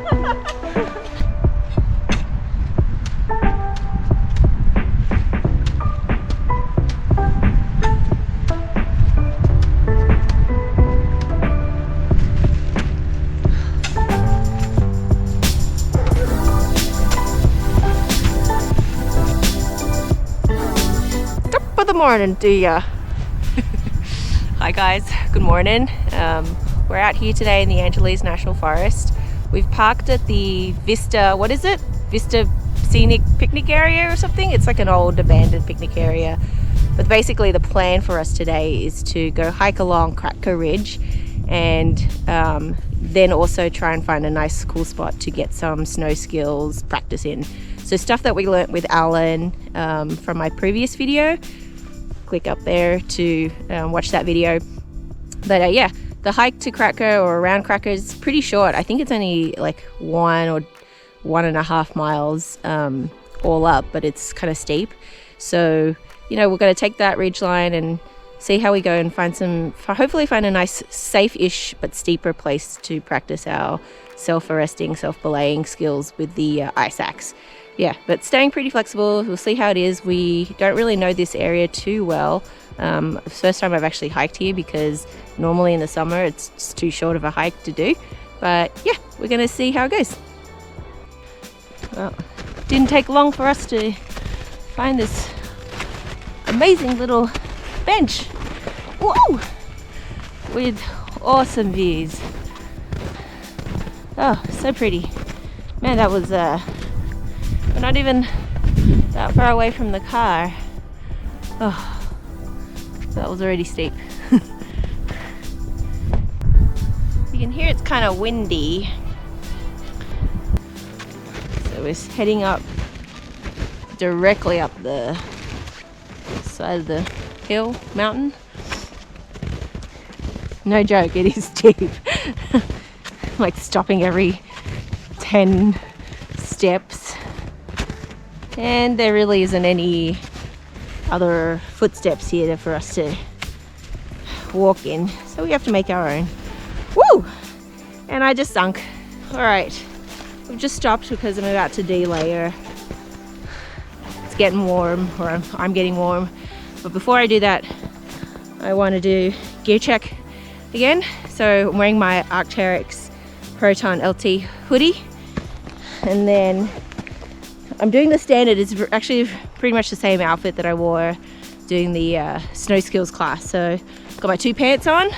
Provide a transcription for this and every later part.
Top of the morning to ya. Hi guys, good morning. We're out here today in the Angeles National Forest. We've parked at the Vista, what is it? Vista Scenic Picnic Area or something? It's like an old abandoned picnic area. But basically the plan for us today is to go hike along Kratka Ridge and then also try and find a nice cool spot to get some snow skills practice in. So stuff that we learnt with Alan from my previous video. Click up there to watch that video. But yeah, the hike to Kratka or around Kratka is pretty short. I think it's only like 1 or 1.5 miles all up, but it's kind of steep. So, you know, we're going to take that ridge line and see how we go and hopefully find a nice safe-ish but steeper place to practice our self-arresting, self-belaying skills with the ice axe. Yeah, but staying pretty flexible. We'll see how it is. We don't really know this area too well. First time I've actually hiked here because normally in the summer it's just too short of a hike to do. But yeah, we're gonna see how it goes. Well, didn't take long for us to find this amazing little bench. Whoa! With awesome views. Oh, so pretty. Man, that was we're not even that far away from the car. Oh, that was already steep. You can hear it's kind of windy. So we're heading up directly up the side of the hill, mountain. No joke, it is steep. Like stopping every 10 steps. And there really isn't any other footsteps here for us to walk in. So we have to make our own. Woo! And I just sunk. Alright. We've just stopped because I'm about to delayer. It's getting warm, or I'm getting warm. But before I do that, I want to do gear check again. So I'm wearing my Arc'teryx Proton LT hoodie. And then I'm doing the standard. It's actually pretty much the same outfit that I wore doing the snow skills class. So got my 2 pants on,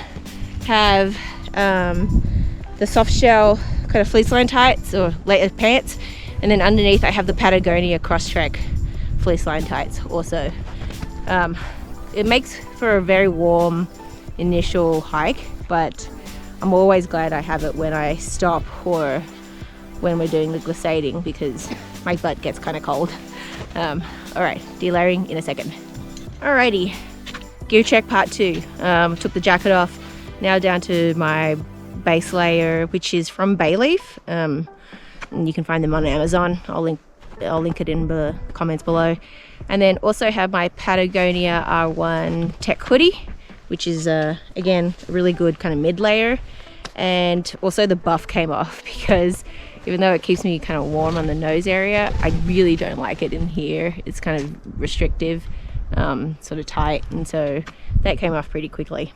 have the soft shell kind of fleece line tights or layered pants, and then underneath I have the Patagonia Crosstrek fleece line tights also. It makes for a very warm initial hike, but I'm always glad I have it when I stop or when we're doing the glissading because my butt gets kind of cold. Alright, delayering in a second. Alrighty, gear check part 2. Took the jacket off, now down to my base layer, which is from Bayleaf. And you can find them on Amazon. I'll link it in the comments below. And then also have my Patagonia R1 Tech hoodie, which is again a really good kind of mid layer. And also the buff came off because even though it keeps me kind of warm on the nose area, I really don't like it in here. It's kind of restrictive, sort of tight, and so that came off pretty quickly.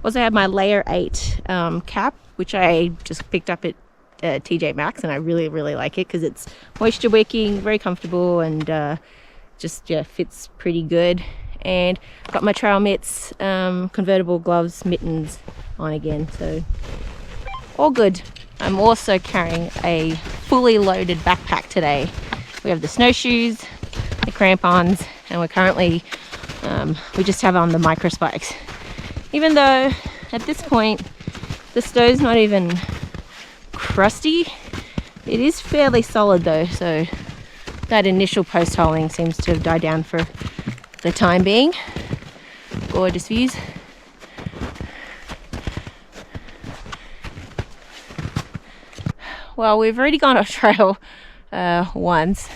Also have my layer 8 cap, which I just picked up at TJ Maxx, and I really like it because it's moisture wicking, very comfortable, and just fits pretty good. And got my trail mitts, convertible gloves, mittens on again, so all good. I'm also carrying a fully loaded backpack today. We have the snowshoes, the crampons, and we're currently we just have on the micro spikes. Even though at this point the snow's not even crusty, it is fairly solid though, so that initial post holing seems to have died down for the time being. Gorgeous views. Well, we've already gone off trail once.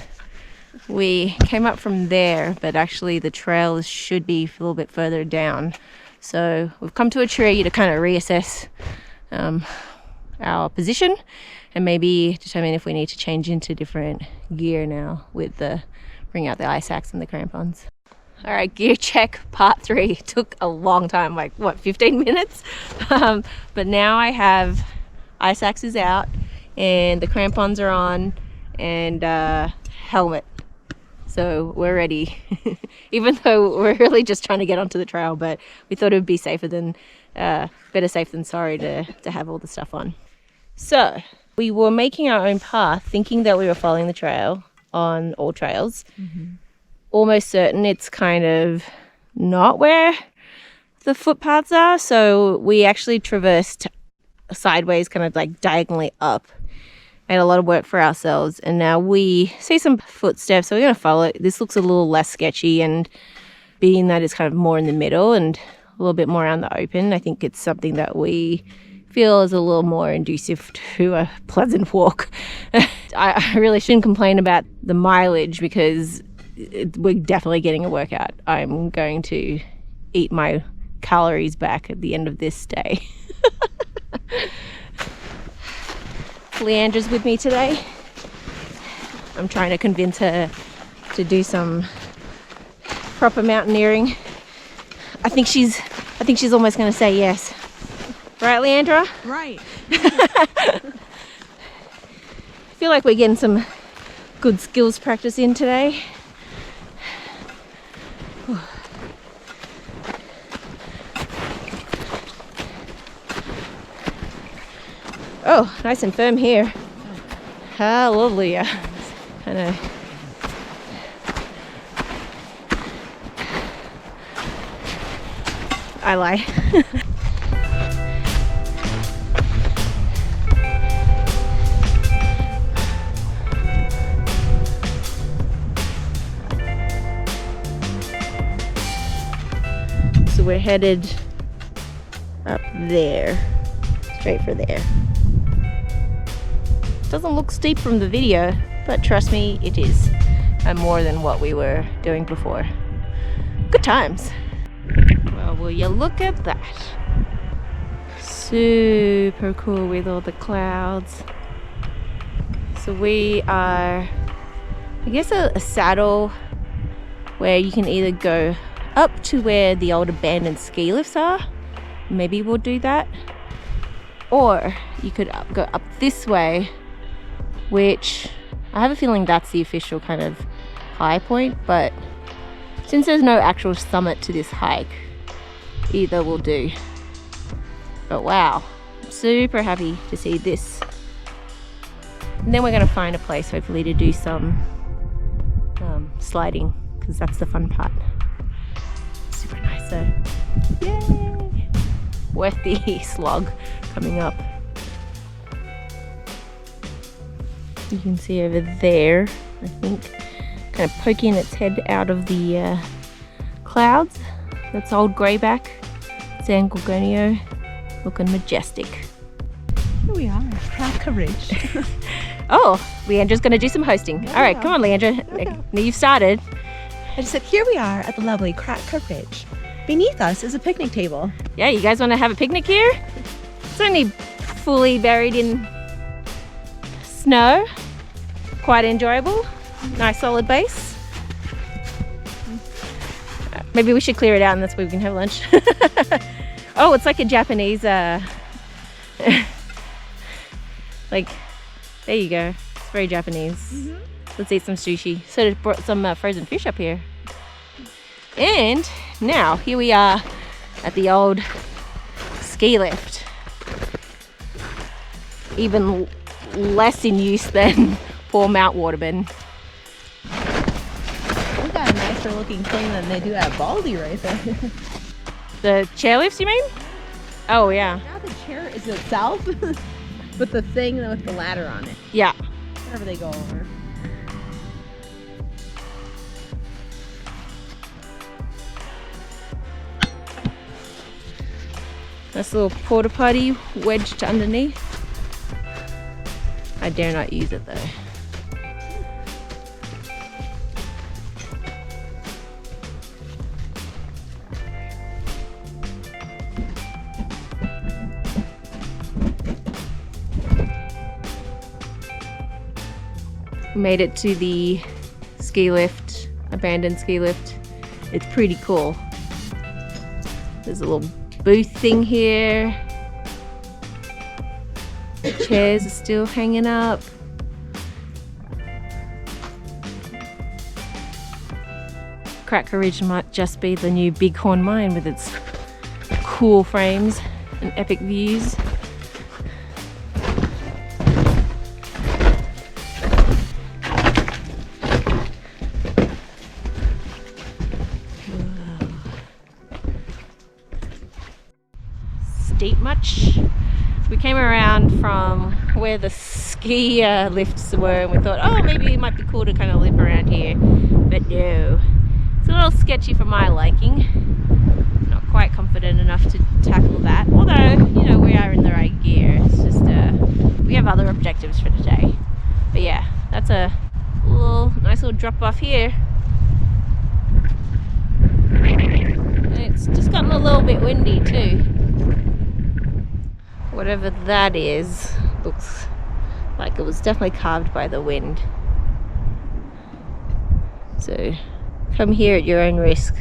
We came up from there, but actually the trail should be a little bit further down. So we've come to a tree to kind of reassess our position and maybe determine if we need to change into different gear now with bring out the ice axe and the crampons. All right, gear check part 3. It took a long time, like what, 15 minutes? But now I have ice axes out and the crampons are on and helmet. So we're ready. Even though we're really just trying to get onto the trail, but we thought it would be better safe than sorry to have all the stuff on. So we were making our own path thinking that we were following the trail on all trails. Almost certain it's kind of not where the footpaths are, so we actually traversed sideways, kind of like diagonally up. Made a lot of work for ourselves, and now we see some footsteps, so we're going to follow it. This looks a little less sketchy, and being that it's kind of more in the middle and a little bit more out in the open, I think it's something that we feel is a little more conducive to a pleasant walk. I really shouldn't complain about the mileage because we're definitely getting a workout. I'm going to eat my calories back at the end of this day. Leandra's with me today. I'm trying to convince her to do some proper mountaineering. I think she's almost going to say yes. Right, Leandra? Right. I feel like we're getting some good skills practice in today. Oh, nice and firm here. Hallelujah. Kind of. I lie. So we're headed up there, straight for there. Doesn't look steep from the video, but trust me, it is. And more than what we were doing before. Good times. Well, will you look at that? Super cool with all the clouds. So we are, I guess, a saddle where you can either go up to where the old abandoned ski lifts are. Maybe we'll do that. Or you could go up this way, which I have a feeling that's the official kind of high point, but since there's no actual summit to this hike, either will do. But wow, I'm super happy to see this. And then we're going to find a place hopefully to do some sliding, because that's the fun part. Super nice, so yay! Worth the slog coming up. You can see over there, I think, kind of poking its head out of the clouds. That's old greyback, San Gorgonio, looking majestic. Here we are, Kratka Ridge. Oh, Leandra's going to do some hosting. All right, come on, Leandra. Okay. Now you've started. I just said, here we are at the lovely Kratka Ridge. Beneath us is a picnic table. Yeah, you guys want to have a picnic here? It's only fully buried in snow. Quite enjoyable. Nice solid base. Maybe we should clear it out and that's where we can have lunch. Oh, it's like a Japanese, like, there you go. It's very Japanese. Let's eat some sushi. So I brought some frozen fish up here. And now here we are at the old ski lift. Even less in use than poor Mount Waterman. We got a nicer looking thing than they do at Baldy right there. The chairlifts, you mean? Oh yeah. Now the chair is itself, but the thing with the ladder on it. Yeah. Whenever they go over. Nice little porta potty wedged underneath. I dare not use it though. We made it to the ski lift, abandoned ski lift. It's pretty cool. There's a little booth thing here. The chairs are still hanging up. Kratka Ridge might just be the new Bighorn Mine with its cool frames and epic views. Steep much? We came around from where the ski lifts were and we thought, oh, maybe it might be cool to kind of live around here, but no. It's a little sketchy for my liking. Not quite confident enough to tackle that. Although, you know, we are in the right gear. It's just, we have other objectives for today. But yeah, that's a nice little drop off here. And it's just gotten a little bit windy too. Whatever that is, looks like it was definitely carved by the wind. So come here at your own risk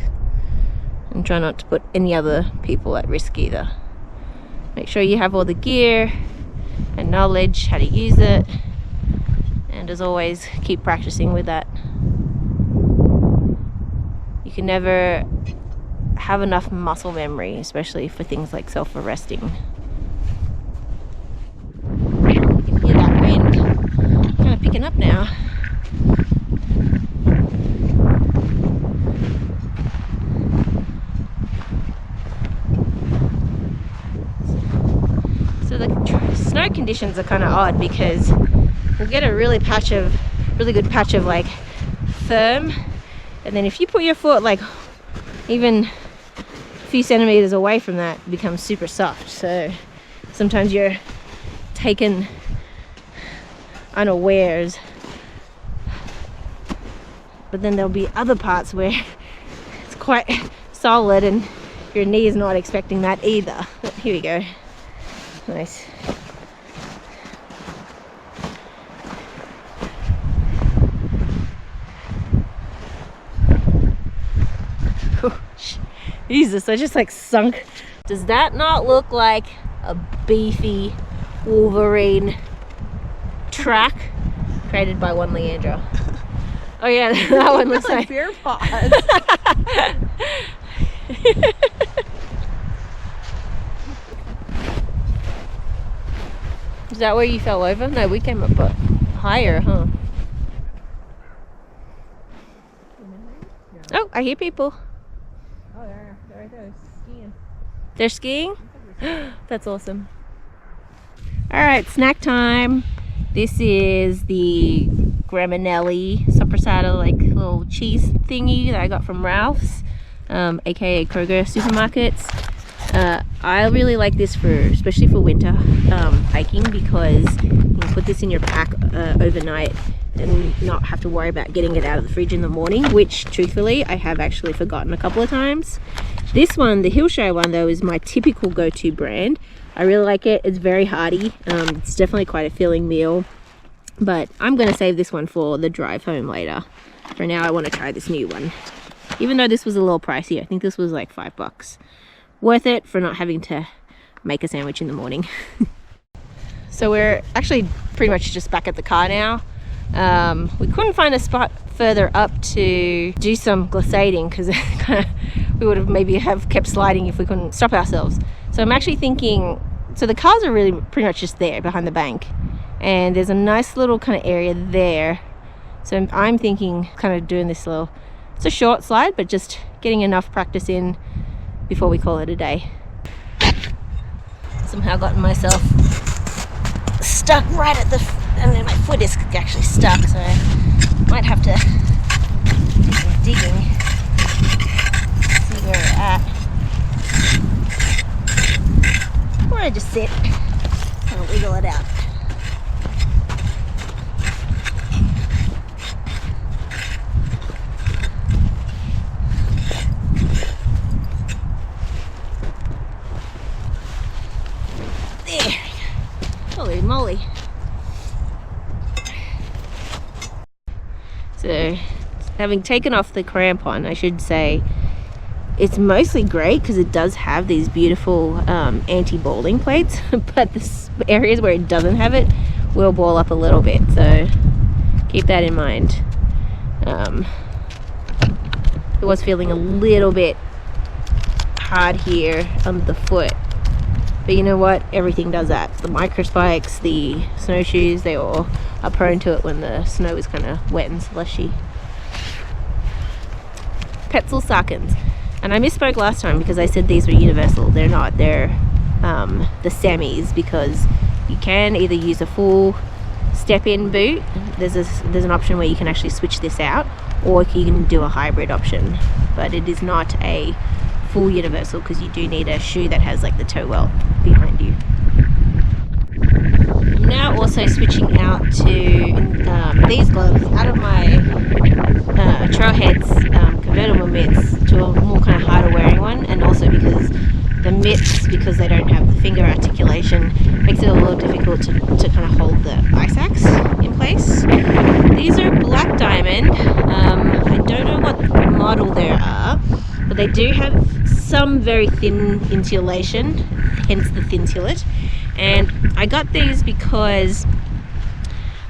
and try not to put any other people at risk either. Make sure you have all the gear and knowledge how to use it, and as always, keep practicing with that. You can never have enough muscle memory, especially for things like self-arresting. You can hear that wind kind of picking up now. So the snow conditions are kind of odd because we'll get a really good patch of like firm, and then if you put your foot like even a few centimeters away from that, it becomes super soft. So sometimes you're taken unawares, but then there'll be other parts where it's quite solid and your knee is not expecting that either. But here we go. Nice. Oh, Jesus, I just like sunk. Does that not look like a beefy Wolverine track created by one Leandra? Oh yeah, that one looks like beer paws. Is that where you fell over? No, we came up higher, huh? Oh, I hear people. Oh, they're right there skiing. They're skiing? That's awesome. Alright, snack time. This is the Graminelli sopressata, like little cheese thingy that I got from Ralph's, aka Kroger supermarkets. I really like this especially for winter hiking, because you can put this in your pack overnight and not have to worry about getting it out of the fridge in the morning, which truthfully I have actually forgotten a couple of times. This one, the Hillshire one though, is my typical go-to brand. I really like it. It's very hearty. It's definitely quite a filling meal, but I'm going to save this one for the drive home later. For now I want to try this new one. Even though this was a little pricey, I think this was like $5. Worth it for not having to make a sandwich in the morning. So we're actually pretty much just back at the car now. We couldn't find a spot further up to do some glissading because we would have maybe kept sliding if we couldn't stop ourselves. So I'm actually thinking, so the cars are really pretty much just there behind the bank, and there's a nice little kind of area there. So I'm thinking kind of doing this little, it's a short slide, but just getting enough practice in before we call it a day. Somehow gotten myself stuck right at and then my foot is actually stuck, so I might have to do some digging, see where we're at. Or I just sit and wiggle it out. There. Holy moly. So having taken off the crampon, I should say it's mostly great because it does have these beautiful anti-balling plates, but the areas where it doesn't have it will ball up a little bit, so keep that in mind. It was feeling a little bit hard here under the foot, but you know what, everything does that. The micro spikes, the snowshoes, they all are prone to it when the snow is kind of wet and slushy. Petzl Sarkans. And I misspoke last time because I said these were universal. They're not. They're the semis, because you can either use a full step-in boot. There's an option where you can actually switch this out, or you can do a hybrid option. But it is not a full universal because you do need a shoe that has like the toe welt behind you. I'm now also switching out to these gloves out of my Trailheads convertible mitts to a more kind of harder wearing one, and also because the mitts, because they don't have the finger articulation, makes it a little difficult to kind of hold the ice axe in place. These are Black Diamond. I don't know what model there are, but they do have some very thin insulation, hence the thinsulate. And I got these because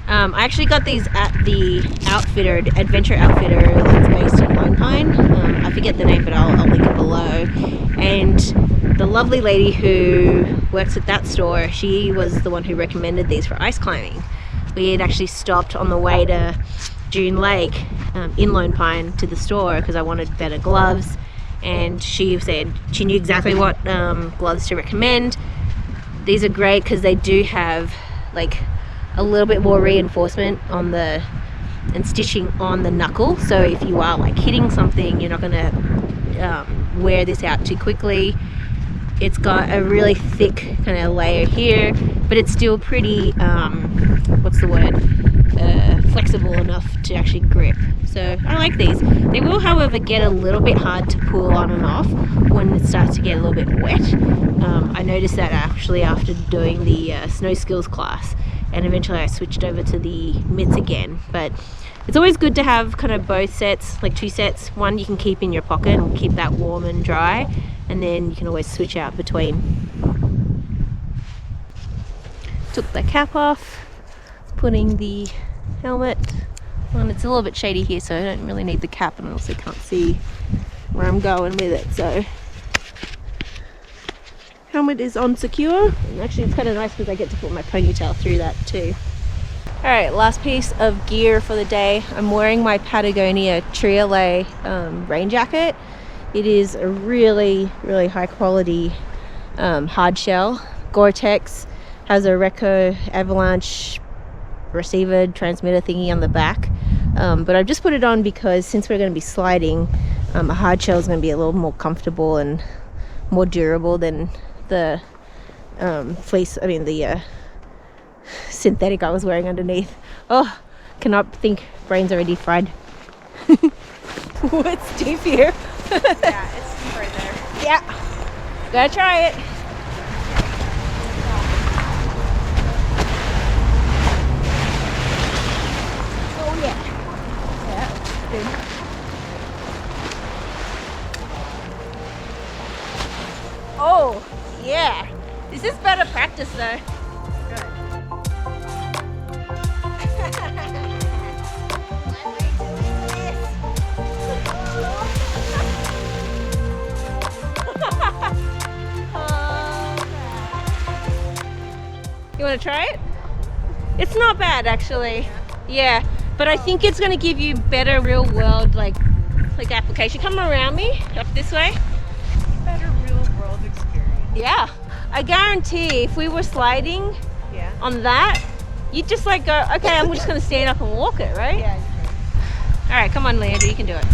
I actually got these at the Adventure Outfitter that's based in Lone Pine. I forget the name, but I'll link it below. And the lovely lady who works at that store, she was the one who recommended these for ice climbing. We had actually stopped on the way to June Lake in Lone Pine to the store because I wanted better gloves, and she said she knew exactly what gloves to recommend. These are great because they do have like a little bit more reinforcement on the and stitching on the knuckle, so if you are like hitting something, you're not going to wear this out too quickly. It's got a really thick kind of layer here, but it's still pretty flexible enough to actually grip. So I like these. They will, however, get a little bit hard to pull on and off when it starts to get a little bit wet. I noticed that actually after doing the snow skills class, and eventually I switched over to the mitts again. But it's always good to have kind of both sets, like two sets. One you can keep in your pocket and keep that warm and dry, and then you can always switch out between. Took the cap off, putting the helmet on. It's a little bit shady here, so I don't really need the cap, and I also can't see where I'm going with it. So helmet is on secure, and actually it's kind of nice because I get to put my ponytail through that too. Alright, last piece of gear for the day. I'm wearing my Patagonia Triolay rain jacket. It is a really, really high quality hard shell. Gore-Tex, has a Reco avalanche receiver transmitter thingy on the back. But I've just put it on because since we're going to be sliding, a hard shell is going to be a little more comfortable and more durable than the synthetic I was wearing underneath. Oh, cannot think, brain's already fried. It's deep here. Yeah, it's deep right there. Yeah, gotta try it. Oh yeah. Yeah, good. Oh yeah, this is better practice though. You want to try it? It's not bad actually. Yeah, but I think it's going to give you better real world like application. Come around me, up this way. Better real world experience. Yeah, I guarantee if we were sliding on that, you'd just like go, okay, I'm just going to stand up and walk it, right? Yeah. All right, come on, Leandra, you can do it.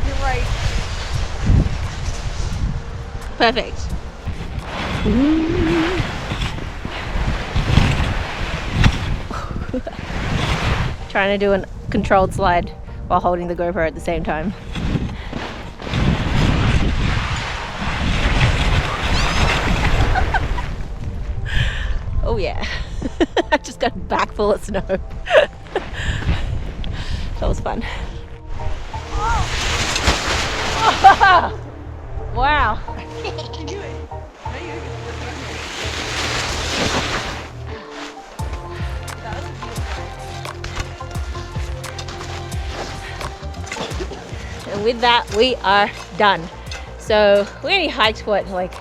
You're right. Perfect. Trying to do a controlled slide while holding the GoPro at the same time. Oh yeah. I just got a back full of snow. That was fun. Wow. And with that, we are done. So we only hiked what, like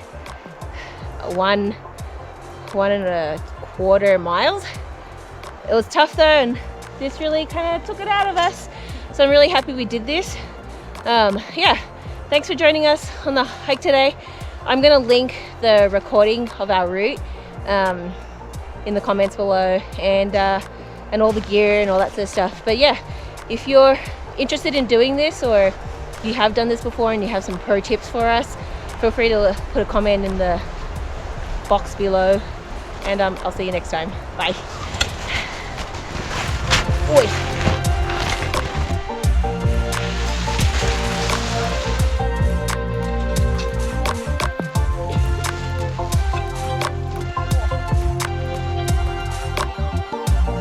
1.25 miles. It was tough though, and this really kind of took it out of us. So I'm really happy we did this. Yeah, thanks for joining us on the hike today. I'm gonna link the recording of our route in the comments below, and all the gear and all that sort of stuff. But yeah, if you're interested in doing this, or you have done this before and you have some pro tips for us, feel free to put a comment in the box below, and I'll see you next time. Bye. Oi.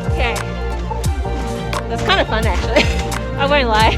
Okay, that's kind of fun actually. I won't lie.